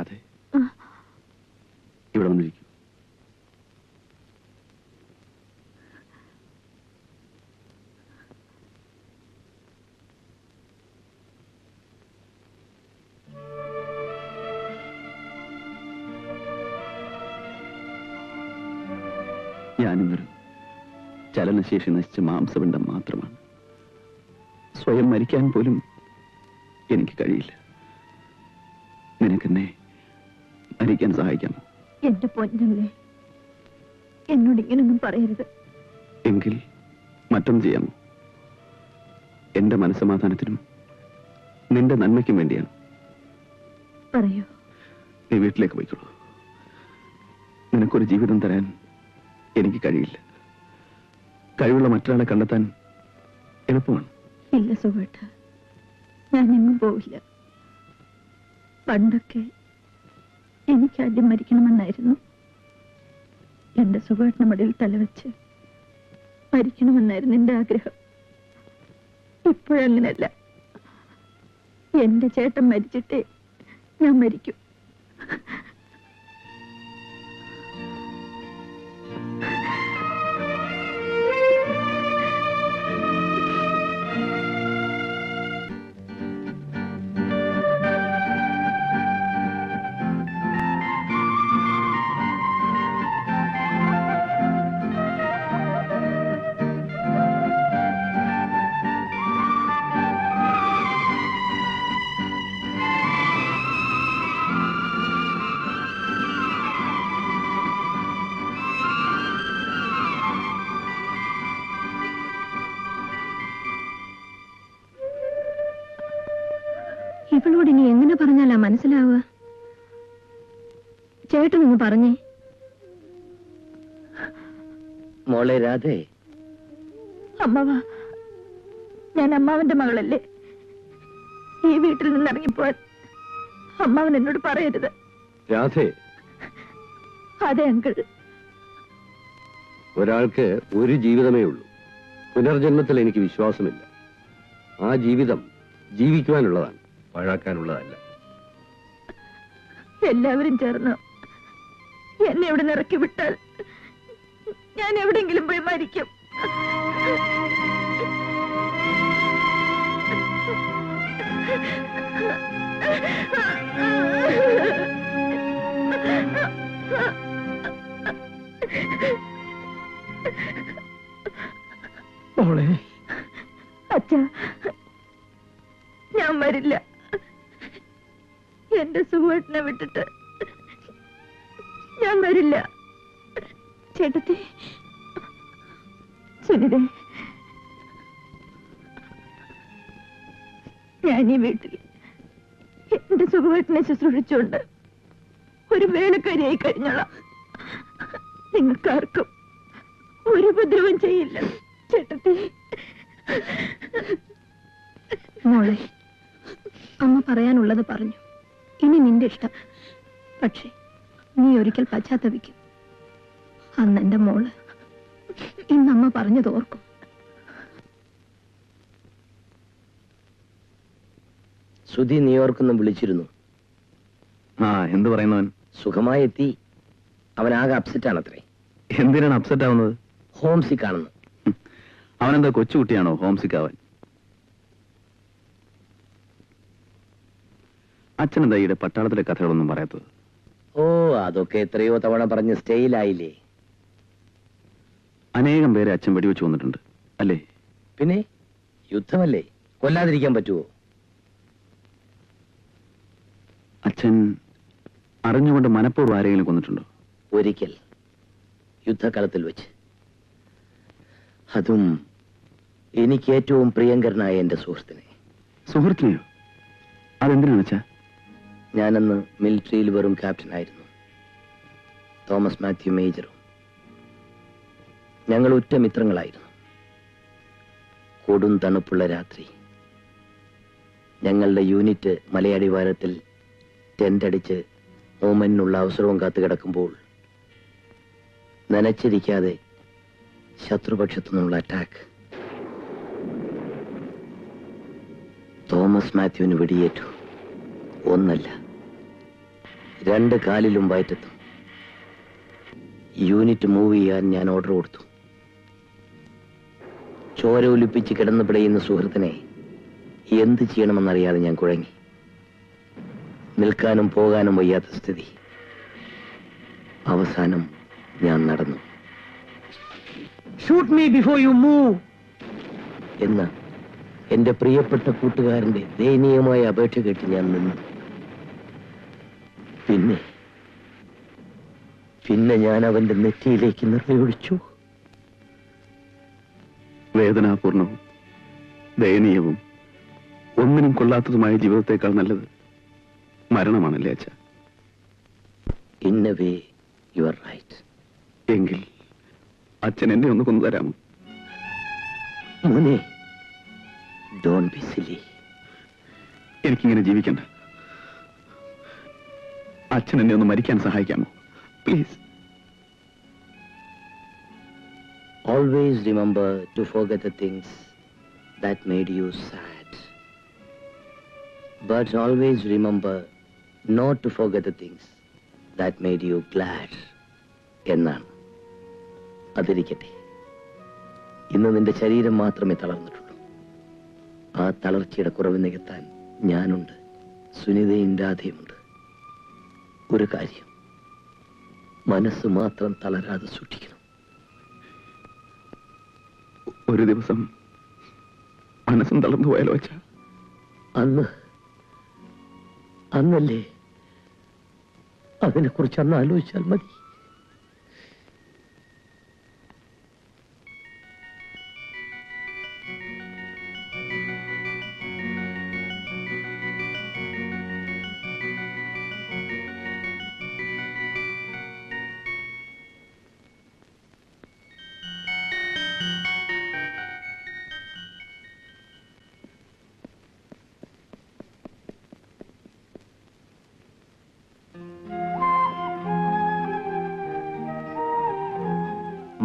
രാധേ, ഇവിടെ വന്നിരിക്കൂ. ഞാനിന്നൊരു ചലനശേഷി നശിച്ച മാംസപിണ്ഡം മാത്രമാണ്. സ്വയം മരിക്കാൻ പോലും എനിക്ക് കഴിയില്ല. നിനക്കെന്നെ മരിക്കാൻ സഹായിക്കാമോ? എന്റെ പൊന്നല്ലേ, എന്നോട് ഇങ്ങനൊന്നും പറയരുത്. എങ്കിൽ മറ്റൊന്നും ചെയ്യാമോ? എന്റെ മനസ്സമാധാനത്തിനും നിന്റെ നന്മയ്ക്കും വേണ്ടിയാണ്. പറയൂ. നീ വീട്ടിലേക്ക് പോയിക്കോളൂ. നിനക്കൊരു ജീവിതം തരാൻ എനിക്ക് കഴിയില്ല. കഴിവുള്ള മറ്റൊരാളെ കണ്ടെത്താൻ എളുപ്പമാണ്. ഇല്ല സുഖേട്ട, ഞാൻ എങ്ങും പോവില്ല. പണ്ടൊക്കെ എനിക്ക് ആദ്യം മരിക്കണമെന്നായിരുന്നു. എന്റെ സുഖേട്ടന് മടിയിൽ തലവെച്ച് മരിക്കണമെന്നായിരുന്നു എന്റെ ആഗ്രഹം. ഇപ്പോഴങ്ങനല്ല. എന്റെ ചേട്ടൻ മരിച്ചിട്ടേ ഞാൻ മരിക്കും. ഇവളോട് ഇനി എങ്ങനെ പറഞ്ഞാലാ മനസ്സിലാവുക? ചേട്ടനൊന്ന് പറഞ്ഞേ. മോളെ രാധേ, അമ്മവാ, ഞാൻ അമ്മാവന്റെ മകളല്ലേ. ഈ വീട്ടിൽ നിന്നിറങ്ങിപ്പോൻ അമ്മാവൻ എന്നോട് പറയരുത്. രാധേ, അതെ അങ്കിൾ. ഒരാൾക്ക് ഒരു ജീവിതമേ ഉള്ളൂ. പുനർജന്മത്തിൽ എനിക്ക് വിശ്വാസമില്ല. ആ ജീവിതം ജീവിക്കുവാനുള്ളതാണ്, പാഴാക്കാനുള്ളതല്ല. എല്ലാവരും ചേർന്ന് എന്നെ ഇവിടെ ഇറക്കി വിട്ടാൽ ഞാൻ എവിടെങ്കിലും പോയി മരിക്കും. അച്ഛാ, ഞാൻ വരില്ല. എന്റെ സുഖേട്ടനെ വിട്ടിട്ട് ഞാൻ വരില്ല. ചേട്ടത്തി, സുനിതേ, ഞാൻ ഈ വീട്ടിൽ എന്റെ സുഖേട്ടനെ ശുശ്രൂഷിച്ചുകൊണ്ട് ഒരു വേലക്കാരിയായി കഴിഞ്ഞോളാം. നിങ്ങൾക്കാർക്കും ഒരു ഉപദ്രവം ചെയ്യില്ല. ചേട്ടത്തി. മോളെ, അമ്മ പറയാനുള്ളത് പറഞ്ഞു. ഇനി നിന്റെ ഇഷ്ടം. പക്ഷേ നീ ഒരിക്കൽ പശ്ചാത്തപിക്കും. അന്ന് എന്റെ മോള് ഇന്നമ്മ പറഞ്ഞത് ഓർക്കും. സുധി ന്യൂയോർക്കൊന്നും വിളിച്ചിരുന്നു. എന്ത് പറയുന്നവൻ? സുഖമായി എത്തി. അവനാകെ അപ്സെറ്റ് ആണത്രേ. എന്തിനാണ് അപ്സെറ്റ് ആവുന്നത്? ഹോംസിക് ആണെന്ന്. അവനെന്താ കൊച്ചുകുട്ടിയാണോ ഹോംസിക് ആവാൻ? അച്ഛനെന്താ ഈയിടെ പട്ടാളത്തിലെ കഥകളൊന്നും പറയാത്തത്? ഓ, അതൊക്കെ എത്രയോ തവണ പറഞ്ഞ് സ്റ്റൈലായില്ലേ. അനേകം പേരെ അച്ഛൻ വെടിവെച്ച് കൊന്നിട്ടുണ്ട് അല്ലേ? പിന്നെ യുദ്ധമല്ലേ, കൊല്ലാതിരിക്കാൻ പറ്റുമോ? അച്ഛൻ അറിഞ്ഞുകൊണ്ട് മനഃപൂർവ്വം ആരെങ്കിലും കൊന്നിട്ടുണ്ടോ? ഒരിക്കൽ യുദ്ധകാലത്തിൽ വെച്ച്. അതും എനിക്ക് ഏറ്റവും പ്രിയങ്കരനായ എന്റെ സുഹൃത്തിനെ. സുഹൃത്തിനെയോ? അതെന്തിനാണ് അച്ഛാ? ഞാനന്ന് മിലിറ്ററിയിൽ വെറും ക്യാപ്റ്റനായിരുന്നു. തോമസ് മാത്യു മേജറും. ഞങ്ങൾ ഉറ്റ മിത്രങ്ങളായിരുന്നു. കൊടും തണുപ്പുള്ള രാത്രി ഞങ്ങളുടെ യൂണിറ്റ് മലയടിവാരത്തിൽ ടെന്റടിച്ച് ഓമനുള്ള അവസരവും കാത്തു കിടക്കുമ്പോൾ നനച്ചിരിക്കാതെ ശത്രുപക്ഷത്തു നിന്നുള്ള അറ്റാക്ക്. തോമസ് മാത്യുവിന് വെടിയേറ്റു. ഒന്നല്ല, 2 കാലിലും വയറ്റത്തും. യൂണിറ്റ് മൂവ് ചെയ്യാൻ ഞാൻ ഓർഡർ കൊടുത്തു. ചോര ഒലിപ്പിച്ച് കിടന്നു പിടയുന്ന സുഹൃത്തിനെ എന്ത് ചെയ്യണമെന്നറിയാതെ ഞാൻ കുഴങ്ങി. നിൽക്കാനും പോകാനും വയ്യാത്ത സ്ഥിതി. അവസാനം ഞാൻ നടന്നു. Shoot me before you move എന്ന് എന്റെ പ്രിയപ്പെട്ട കൂട്ടുകാരന്റെ ദയനീയമായ അപേക്ഷ കേട്ട് ഞാൻ നിന്നു. പിന്നെ ഞാൻ അവന്റെ നെറ്റിയിലേക്ക് നിറയൊഴിച്ചു. വേദനാപൂർണവും ദയനീയവും ഒന്നിനും കൊള്ളാത്തതുമായ ജീവിതത്തെക്കാൾ നല്ലത് മരണമാണല്ലേ അച്ഛ? In a way you are right. എങ്കിൽ അച്ഛൻ എന്നെ ഒന്ന് കൊന്നു തരാമോ? മോനെ, ഡോണ്ട് ബി സിലി. എനിക്കിങ്ങനെ ജീവിക്കണ്ട. അച്ഛൻ എന്നെ ഒന്ന് മരിക്കാൻ സഹായിക്കാമോ? Please. Always remember to forget the things that made you sad. But always remember not to forget the things that made you glad. എന്നാണ്. അതിരിക്കട്ടെ. ഇന്ന് നിന്റെ ശരീരം മാത്രമേ തളർന്നിട്ടുള്ളൂ. ആ തളർച്ചയുടെ കുറവ് നികത്താൻ ഞാനുണ്ട്, സുനിതയും രാധയുമുണ്ട്. ഒരു കാര്യം, മനസ്സ് മാത്രം തളരാതെ സൂക്ഷിക്കണം. ഒരു ദിവസം മനസ്സും തളർന്നു പോയാലോ അച്ഛ? അന്നല്ലേ അതിനെക്കുറിച്ച് അന്ന് ആലോചിച്ചാൽ മതി.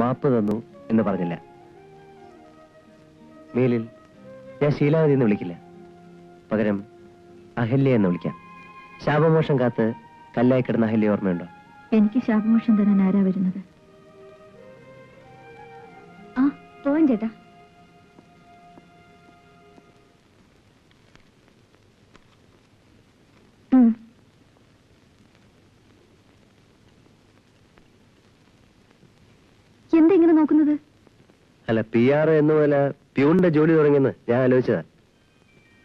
മാപ്പ് തന്നു എന്ന് പറഞ്ഞില്ല. മേലിൽ ഞാൻ ശീലാവതി എന്ന് വിളിക്കില്ല. പകരം അഹല്യ എന്ന് വിളിക്കാം. ശാപമോഷം കാത്ത് കല്ലായി കിടന്ന അഹല്യ ഓർമ്മയുണ്ടോ? എനിക്ക് ശാപമോഷം തരാൻ ആരാ വരുന്നത്? ആ പോവാൻ ചേട്ടാ. എന്താ ഇങ്ങനെ നോക്കുന്നത്? അല്ല, PR എന്ന പോലെ പ്യൂണിന്റെ ജോലി തുടങ്ങിയെന്ന് ഞാൻ ആലോചിച്ചതാ.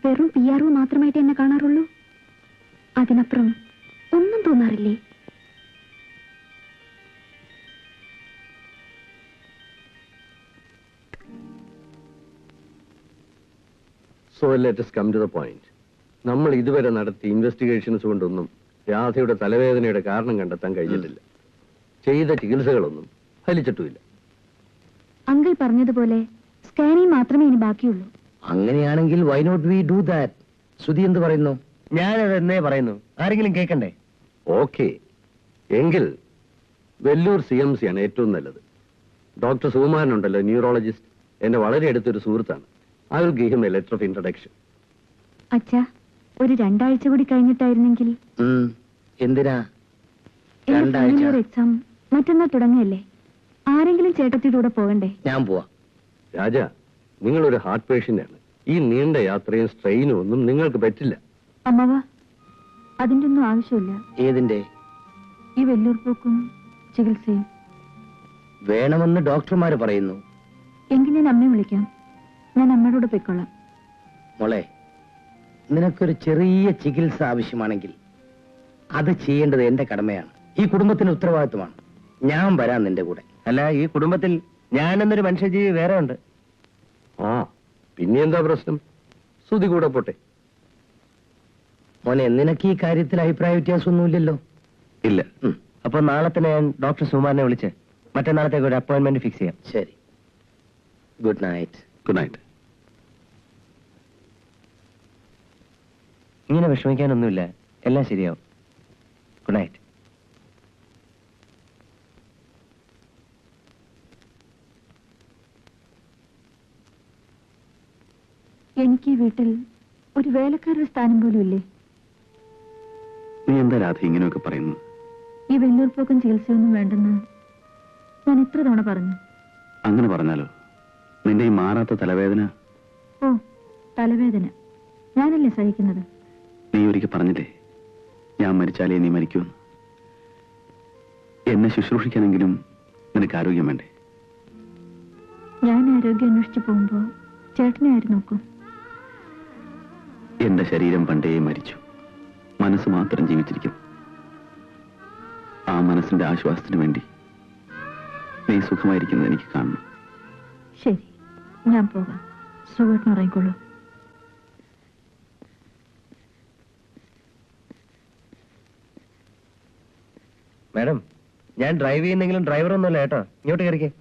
വെറും PR മാത്രമായിട്ട് എന്നെ കാണാറുള്ളൂ? അതിനപ്പുറം ഒന്നും തോന്നാറില്ലേ? So let us come to the point. നമ്മൾ ഇതുവരെ നടത്തിയ ഇൻവെസ്റ്റിഗേഷൻസ് കൊണ്ടൊന്നും രാധയുടെ തലവേദനയുടെ കാരണം കണ്ടെത്താൻ കഴിഞ്ഞിട്ടില്ല. ചെയ്ത ചികിത്സകളൊന്നും ഫലിച്ചിട്ടുമില്ല. അങ്കിൾ പറഞ്ഞതുപോലെ സ്കാനിങ് മാത്രമേ ഇനി ബാക്കിയുള്ളൂ. അങ്ങനെയാണെങ്കിൽ why not we do that? Sudhi എന്ത് പറയുന്നു? ഞാനത് എന്നേ പറയുന്നു. ആരെങ്കിലും കേൾക്കണ്ടേ? ഓക്കെ, എങ്കിൽ വെല്ലൂർ CMC ആണ് ഏറ്റവും നല്ലത്. ഡോക്ടർ സുകുമാരനുണ്ടല്ലോ, ന്യൂറോളജിസ്റ്റ്, എന്റെ വളരെ അടുത്തൊരു സുഹൃത്താണ്. I will give him A letter of introduction. അച്ഛാ, ഒരു 2 ആഴ്ച കൂടി കഴിഞ്ഞിട്ടായിരുന്നെങ്കിൽ. എന്തിനാ എന്റെ ഫൈനൽ എക്സാം മറ്റന്നാൾ തുടങ്ങുകയല്ലേ? ആരെങ്കിലും ചേട്ടത്തിയുടെ കൂടെ പോകണ്ടേ? ഞാൻ പോവാ. രാജ, നിങ്ങളൊരു ഹാർട്ട് പേഷ്യന്റ് ആണ്. ഈ നീണ്ട യാത്രയും സ്ട്രെയിനും ഒന്നും നിങ്ങൾക്ക് പറ്റില്ല. അമ്മവ, അതിന്റെ ഒന്നും ആവശ്യമില്ല. ഏതിന്റെ? ഈ വെല്ലൂർ പോക്കും ചികിത്സയും വേണമെന്ന് ഡോക്ടർമാര് പറയുന്നു. എങ്കിൽ ഞാൻ അമ്മയെ വിളിക്കാം. ഞാൻ അമ്മയുടെ കൂടെ പൊയ്ക്കൊള്ളാം. മോളെ, നിനക്കൊരു ചെറിയ ചികിത്സ ആവശ്യമാണെങ്കിൽ അത് ചെയ്യേണ്ടത് എന്റെ കടമയാണ്. ഈ കുടുംബത്തിന് ഉത്തരവാദിത്വമാണ്. ഞാൻ വരാൻ നിന്റെ കൂടെ. അല്ല, ഈ കുടുംബത്തിൽ ഞാൻ എന്നൊരു മനുഷ്യജീവി വേറെ ഉണ്ട്. ആ, പിന്നെ എന്താ പ്രശ്നം? സുധി കൂടെ പോട്ടെ. മോനെ, നിനക്ക് ഈ കാര്യത്തിൽ അഭിപ്രായ വ്യത്യാസമൊന്നുമില്ലല്ലോ? ഇല്ല. അപ്പൊ നാളെ തന്നെ ഞാൻ ഡോക്ടർ സുമാറിനെ വിളിച്ച് മറ്റന്നാളത്തേക്ക് ഒരു അപ്പോയിന്റ്മെന്റ് ഫിക്സ് ചെയ്യാം. ശരി, ഗുഡ് നൈറ്റ്. Good night. ഇങ്ങനെ വിഷമിക്കാനൊന്നുമില്ല, എല്ലാം ശരിയാവും. Good night. എനിക്ക് ഈ വീട്ടിൽ ഒരു വേലക്കാരുടെ സ്ഥാനം പോലും ഇല്ലേ? നീ എന്താ എന്താ രാധ ഇങ്ങനെയൊക്കെ പറയുന്നു? ഈ വെല്ലൂർപ്പോക്കും ചികിത്സയൊന്നും വേണ്ടെന്ന് ഞാൻ എത്ര തവണ പറഞ്ഞു. അങ്ങനെ പറഞ്ഞാലോ? നിന്റെ ഈ മാറാത്ത തലവേദന. ഓ, തലവേദന ഞാനല്ലേ സഹിക്കുന്നത്? നീ ഒരിക്കൽ പറഞ്ഞില്ലേ, ഞാൻ മരിച്ചാലേ നീ മരിക്കുമെന്ന്. എന്നെ ശുശ്രൂഷിക്കാനെങ്കിലും നിനക്ക് ആരോഗ്യം വേണ്ടേ? ഞാൻ ആരോഗ്യം അന്വേഷിച്ചു പോകുമ്പോ ചേട്ടനെ ആര് നോക്കും? എന്റെ ശരീരം പണ്ടേ മരിച്ചു, മനസ്സ് മാത്രം ജീവിച്ചിരിക്കും. ആ മനസ്സിന്റെ ആശ്വാസത്തിന് വേണ്ടി നീ സുഖമായിരിക്കുന്നത് എനിക്ക് കാണണം. ശരി, ഞാൻ പോകാം. സുഖമായിട്ട് ഉറങ്ങിക്കോളൂ. മാഡം, ഞാൻ ഡ്രൈവ് ചെയ്യുന്നെങ്കിലും ഡ്രൈവർ ഒന്നുമല്ല കേട്ടോ. ഇങ്ങോട്ട് കയറിക്കേ.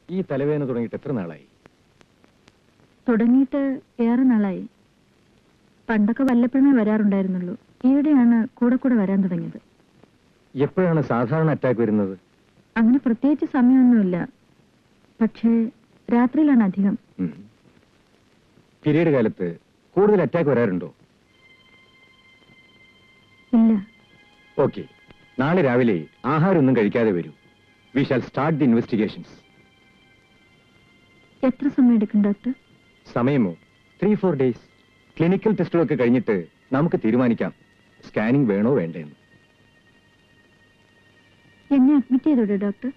ഈ തലവേദന തുടങ്ങിയിട്ട് എത്ര നാളായി? തുടങ്ങിയിട്ട് ഏറെ നാളായി. പണ്ടൊക്കെ വല്ലപ്പോഴേ വരാറുണ്ടായിരുന്നുള്ളൂ. ഈയിടെയാണ് കൂടെ കൂടെ വരാൻ തുടങ്ങിയത്. എപ്പോഴാണ് സാധാരണ അറ്റാക്ക് വരുന്നത്? അങ്ങനെ പ്രത്യേകിച്ച് സമയമൊന്നുമില്ല, പക്ഷേ രാത്രിയിലാണ് അധികം. പീരീഡ് കാലത്ത് കൂടുതൽ അറ്റാക്ക് വരാറുണ്ടോ? ഇല്ല. ഓക്കെ, നാളെ രാവിലെ ആഹാരം ഒന്നും കഴിക്കാതെ വരൂ. We shall start the investigations. എത്ര സമയം എടുക്കും ഡോക്ടർ? സമയമോ? 3-4 ഡേയ്സ്. ക്ലിനിക്കൽ ടെസ്റ്റുകളൊക്കെ കഴിഞ്ഞിട്ട് നമുക്ക് തീരുമാനിക്കാം സ്കാനിംഗ് വേണോ വേണ്ടേന്ന്. എന്നെ അഡ്മിറ്റ് ചെയ്തോടെ ഡോക്ടർ?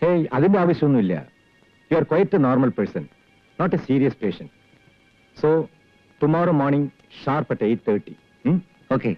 ഹേയ്, അതിന്റെ ആവശ്യമൊന്നുമില്ല. You are quite a normal person, not a serious patient. So tomorrow morning sharp at 8:30. Okay.